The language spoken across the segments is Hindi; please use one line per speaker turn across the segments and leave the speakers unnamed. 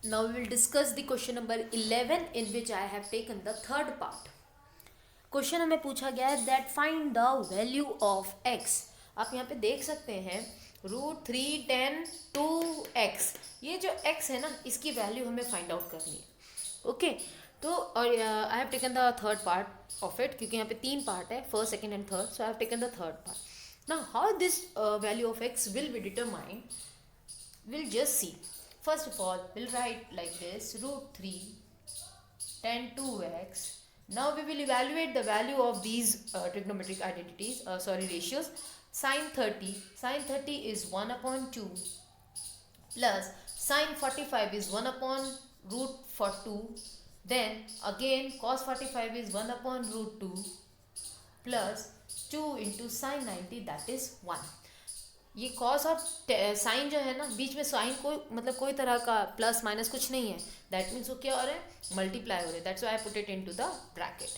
Now we will discuss the question number 11 in which I have taken the third part. Question हमें पूछा गया है that find the value of x. आप यहाँ पे देख सकते हैं √3 10 2x. ये जो x है ना इसकी वैल्यू हमें फाइंड आउट करनी है. ओके तो और I have taken the third part of it क्योंकि यहाँ पे 3 पार्ट है, first second and third. So I have taken the third part. Now how this value of x will be determined, we'll just see. First of all, we'll write like this √3 10 2x. Now we will evaluate the value of these trigonometric identities, ratios. Sin 30 is 1 upon 2 plus sin 45 is 1 upon √2. Then again cos 45 is 1 upon √2 plus 2 into sin 90, that is 1. ये कॉस और साइन जो है ना बीच में साइन कोई मतलब कोई तरह का प्लस माइनस कुछ नहीं है. दैट मीन्स वो क्या हो रहा है, मल्टीप्लाई हो रहा है. That's why I put it into the bracket.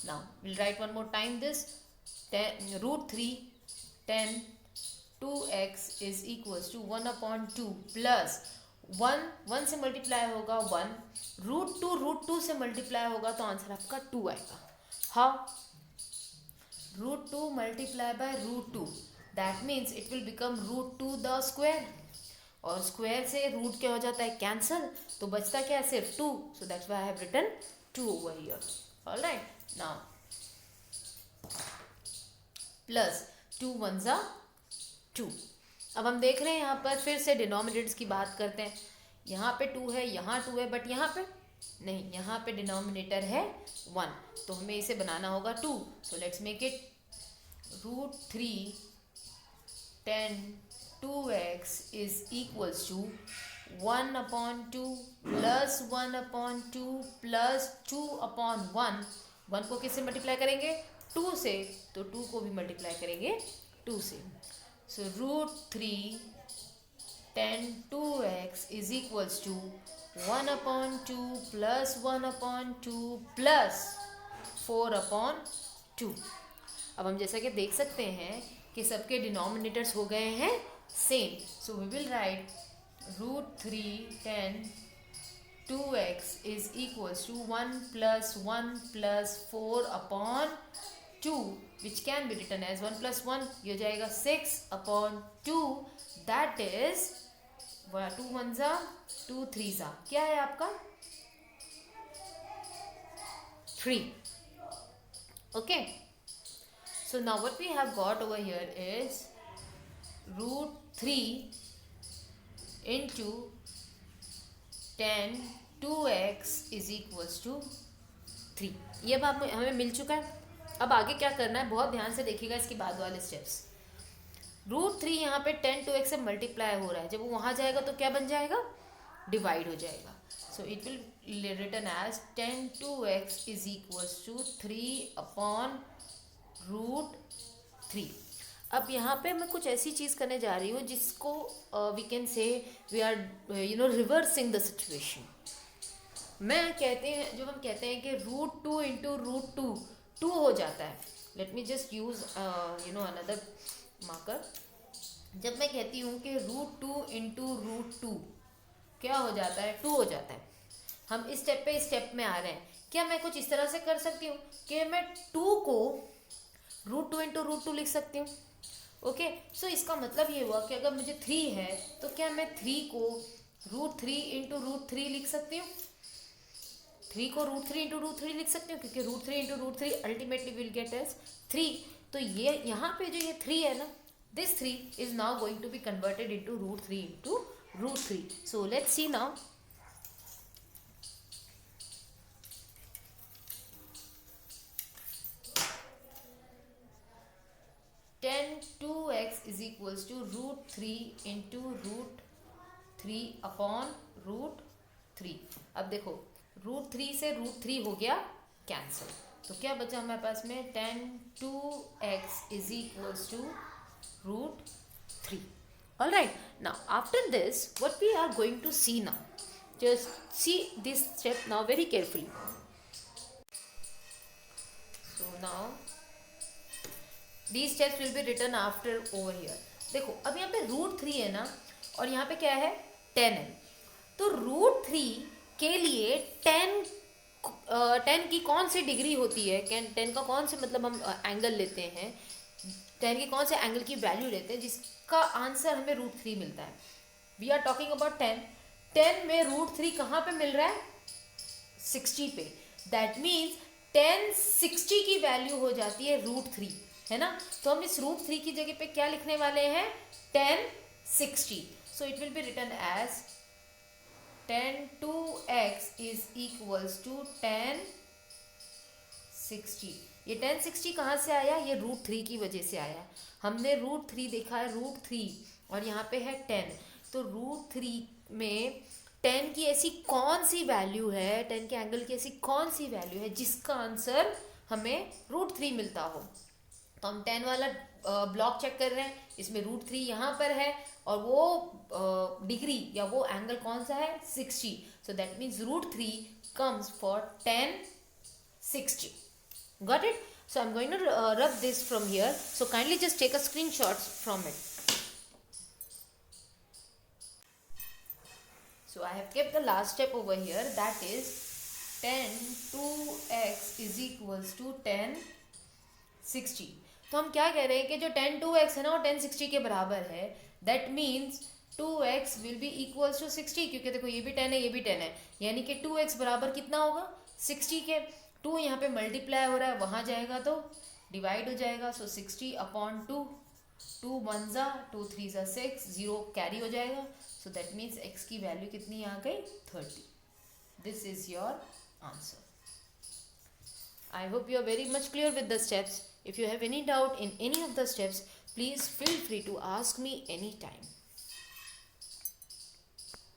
Now will write one more time this √3 10 2x is equals to 1 upon 2 plus 1 से मल्टीप्लाई होगा 1, √2 से मल्टीप्लाई होगा तो आंसर आपका 2 आएगा. हाँ, √2 multiply by √2, that means it will become √2 the square. और स्क्वायर से रूट क्या हो जाता है, कैंसल. तो बचता क्या है, सिर्फ 2. so that's why I have written 2 over here. all right, now plus 2 1s are 2. अब हम देख रहे हैं यहाँ पर फिर से डिनोमिनेटर्स की बात करते हैं. यहाँ पे 2 है, यहाँ 2 है, बट यहाँ पे नहीं, यहाँ पे डिनोमिनेटर है 1, तो हमें इसे बनाना होगा 2. so let's make it √3 10 2x is equals to 1 upon 2 plus 1 upon 2 plus 2 upon 1. 1 को किससे मल्टीप्लाई करेंगे, 2 से, तो 2 को भी मल्टीप्लाई करेंगे 2 से. सो √3 10 2x is equals to 1 upon 2 plus 1 upon 2 plus 4 upon 2. अब हम जैसा कि देख सकते हैं कि सबके डिनोमिनेटर्स हो गए हैं same. So we will write √3 10 2x is equals to 1 plus 1 plus 4 upon 2 which can be written as 1 plus 1, ये हो जाएगा 6 upon 2. That is 2 1s are 2 3s are, क्या है आपका 3. Okay, so now what we have got over here is √3 into 10 2x is equals to 3. ये अब हमें मिल चुका है. अब आगे क्या करना है, बहुत ध्यान से देखिएगा इसके बाद वाले स्टेप्स. √3 यहाँ पे 10 2x से मल्टीप्लाई हो रहा है, जब वो वहाँ जाएगा तो क्या बन जाएगा, डिवाइड हो जाएगा. So it will written as 10 2x is equals to 3 upon √3. अब यहाँ पे मैं कुछ ऐसी चीज़ करने जा रही हूँ जिसको we can say we are reversing the situation. मैं कहते हैं, जो हम कहते हैं कि √2 into √2 2 हो जाता है. Let me just use another marker. जब मैं कहती हूँ कि √2 into √2 क्या हो जाता है, 2 हो जाता है. हम इस स्टेप पे स्टेप में आ रहे हैं. क्या मैं कुछ इस तरह से कर सकती हूँ कि मैं 2 को √2 into √2 लिख सकती हूँ. ओके, सो इसका मतलब ये हुआ कि अगर मुझे 3 है तो क्या मैं 3 को √3 into √3 लिख सकती हूँ. 3 को √3 into √3 लिख सकती हूँ क्योंकि √3 into √3 ultimately will get as 3. तो ये यहाँ पे जो ये 3 है ना, this 3 is now going to be converted into √3 into √3. So let's see now. (2x is equals to √3 into √3 upon √3. अब देखो √3 से √3 हो गया कैंसिल, तो क्या बचा हमारे पास में 10 2x is equals to √3. all right, now after this what we are going to see now, just see this step now very carefully. So now these steps will be written after over here. देखो अब यहाँ पे √3 है ना, और यहाँ पे क्या है 10 है. तो रूट थ्री के लिए 10 की कौन सी डिग्री होती है, 10 का कौन से मतलब हम एंगल लेते हैं, 10 के कौन से एंगल की वैल्यू लेते हैं जिसका आंसर हमें रूट थ्री मिलता है। वी आर टॉकिंग अबाउट 10 में रूट थ्री कहाँ पे मिल रहा है, 60 पे। दैट मीन्स 1060 की वैल्यू हो जाती है रूट थ्री, है ना। तो हम इस रूट थ्री की जगह पे क्या लिखने वाले हैं, 1060। So it will be written as 10(2x) is equals to 1060। ये 1060 कहाँ से आया, ये रूट थ्री की वजह से आया। हमने रूट थ्री देखा है, रूट थ्री और यहाँ पे है 10, तो रूट थ्री में 10 की ऐसी कौन सी वैल्यू है, 10 के एंगल की ऐसी कौन सी वैल्यू है जिसका आंसर हमें रूट थ्री मिलता हो। तो हम 10 वाला ब्लॉक चेक कर रहे हैं, इसमें रूट थ्री यहाँ पर है और वो डिग्री या वो एंगल कौन सा है, 60। So that means root three comes for 1060. Got it? So I'm going to rub this from here. So kindly just take a screenshot from it. So I have kept the last step over here, that is 10(2x) is equals to 1060. तो हम क्या कह रहे हैं कि जो 10(2x) है ना वो 1060 के बराबर है। That means 2x will be equals to 60, क्योंकि देखो ये भी 10 है ये भी 10 है, यानी कि 2x बराबर कितना होगा, 60 के। 2 यहाँ पे मल्टीप्लाई हो रहा है, वहाँ जाएगा तो डिवाइड हो जाएगा। सो 60/2, 2 1 ज़ा 2 3 ज़ा 6, 0 कैरी हो जाएगा। सो दैट मीन्स x की वैल्यू कितनी आ गई, 30. This is your answer. I hope you are very much clear with the steps. If you have any doubt in any of the steps, please feel free to ask me anytime.